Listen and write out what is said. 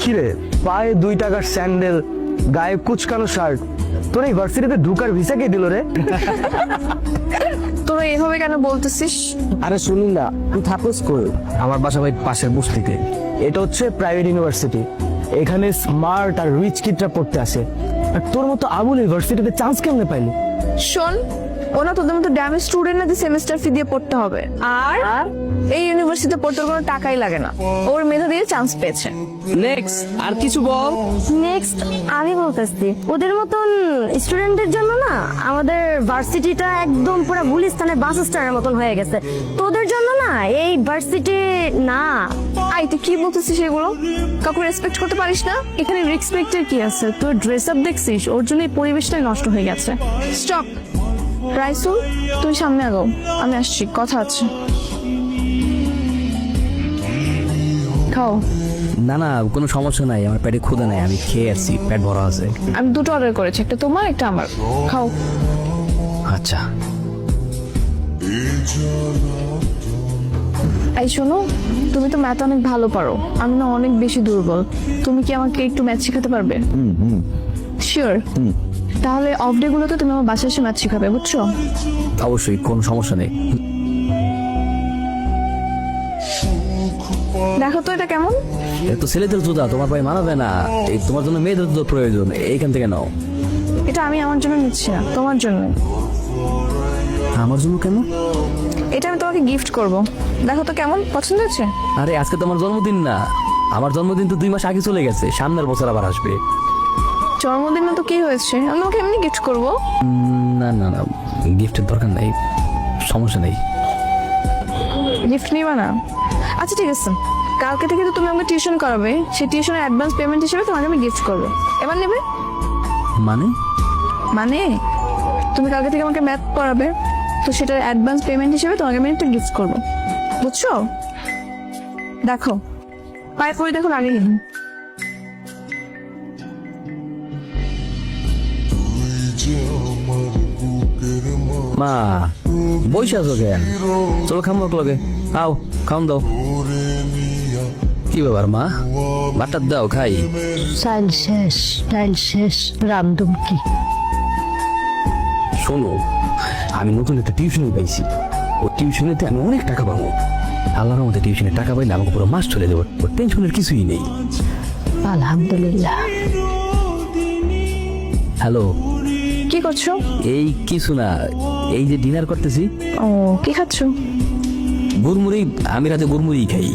কিরে, পায়ে 2 টাকার স্যান্ডেল, গায়ে কুচকানো শার্ট, তোর এই ভার্সিটিতে ঢুকার ভিসা কে দিল রে? তোরা এভাবে কেন বলতেছিস? আরে শুনুন না, তুই থাকোস কই? আমার বাসা ভাই পাশের বস্তিতে। এটা হচ্ছে প্রাইভেট ইউনিভার্সিটি, এখানে স্মার্ট আর রিচ কিডরা পড়তে আসে। আর তোর মতো আবুল ইউনিভার্সিটিতে চান্স কেমনে পাইলি? শোন, ওনা তোদের মতো ড্যামেজ স্টুডেন্ট না যে সেমিস্টার ফি দিয়ে পড়তে হবে। আর এই ইউনিভার্সিটিতে পড়তে কোনো টাকাই লাগে না, ওর মেধা দিয়ে চান্স পেয়েছে। নেক্সট আর কিছু বল। নেক্সট আমি বলতেছি, ওদের মতন স্টুডেন্টদের জন্য না আমাদের ভার্সিটিটা একদম পুরো গুলিস্তানের বাস স্ট্যান্ডের মতন হয়ে গেছে। তোদের জন্য না এই ভার্সিটি না। আই তুই কি বলতেছিস এগুলো? কাউকে রেসপেক্ট করতে পারিস না? এখানে রেসপেক্টের কি আছে? তোর ড্রেস আপ দেখছিস, ওর জন্য এই পরিবেশটাই নষ্ট হয়ে গেছে। স্টপ রাইসুল, তুই সামনে আগাও, আমি আসছি, কথা আছে। খাও। না না, কোনো সমস্যা নাই, আমার পেটে ক্ষুধা নাই, আমি খেয়ে আসছি, পেট ভরা আছে। আমি দুটো অর্ডার করেছি, একটা তোমার একটা আমার। খাও। আচ্ছা। এই শোনো, তুমি তো ম্যাথ অনেক ভালো পারো, আমি না অনেক বেশি দুর্বল। তুমি কি আমাকে একটু ম্যাথ শেখাতে পারবে? শিওর? তাহলে অফ ডে গুলোতে তুমি আমার বাসায় এসে ম্যাথ শেখাবে, বুঝছো? অবশ্যই, কোনো সমস্যা নেই। দেখো তো এটা কেমন? তো ছেলেদের জুতা তোমার পায়ে মানাবে না, এই তোমার জন্য মেয়েদের জুতো প্রয়োজন, এইখান থেকে নাও। এটা আমি আমার জন্য নিচ্ছি না, তোমার জন্য। আমার জন্য কেন? এটা আমি তোমাকে গিফট করব, দেখো তো কেমন, পছন্দ হয়েছে? আরে আজকে তো আমার জন্মদিন না, আমার জন্মদিন তো 2 মাস আগে চলে গেছে, সামনের বছর আবার আসবে। জন্মদিন না তো কি হয়েছে, আমি তোমাকে এমনি গিফট করব। না না না, গিফটের দরকার নেই, সমস্যা নেই। গিফট নিবা না? আচ্ছা ঠিক আছে, কালকে থেকে তো তুমি আমাকে টিউশন করাবে, সেই টিউশনের অ্যাডভান্স পেমেন্ট হিসেবে তোমাকে আমি গিফট করবো। এবার নেবে? মানে? মানে তুমি কালকে থেকে আমাকে ম্যাথ পড়াবে, তো সেটার অ্যাডভান্স পেমেন্ট হিসেবে তোমাকে আমি একটা গিফট করবো, বুঝছো? দেখো পায়ে পরে দেখো, আগে মা বসে আছো কেন? চলো খাম লগে, আও খাম দাও। কি ব্যাপার মা, বাটার দাও খাই। ডাইল শেষ রামদম কি? শোনো, আমি নতুন একটা টিউশনি পাইছি, ও টিউশনিতে আমি অনেক টাকা পাবো। আল্লাহর মধ্যে টিউশনে টাকা পাইলে আমাকে পুরো মাস চলে যাবো, ওর টেনশনের কিছুই নেই। আলহামদুলিল্লাহ। হ্যালো, কি করছো? এই কিছু না, এই যে ডিনার করতেছি। ও, কি খাচ্ছো? গুড়মুড়ি, আমি রাতে গুড়মুড়ি খাই।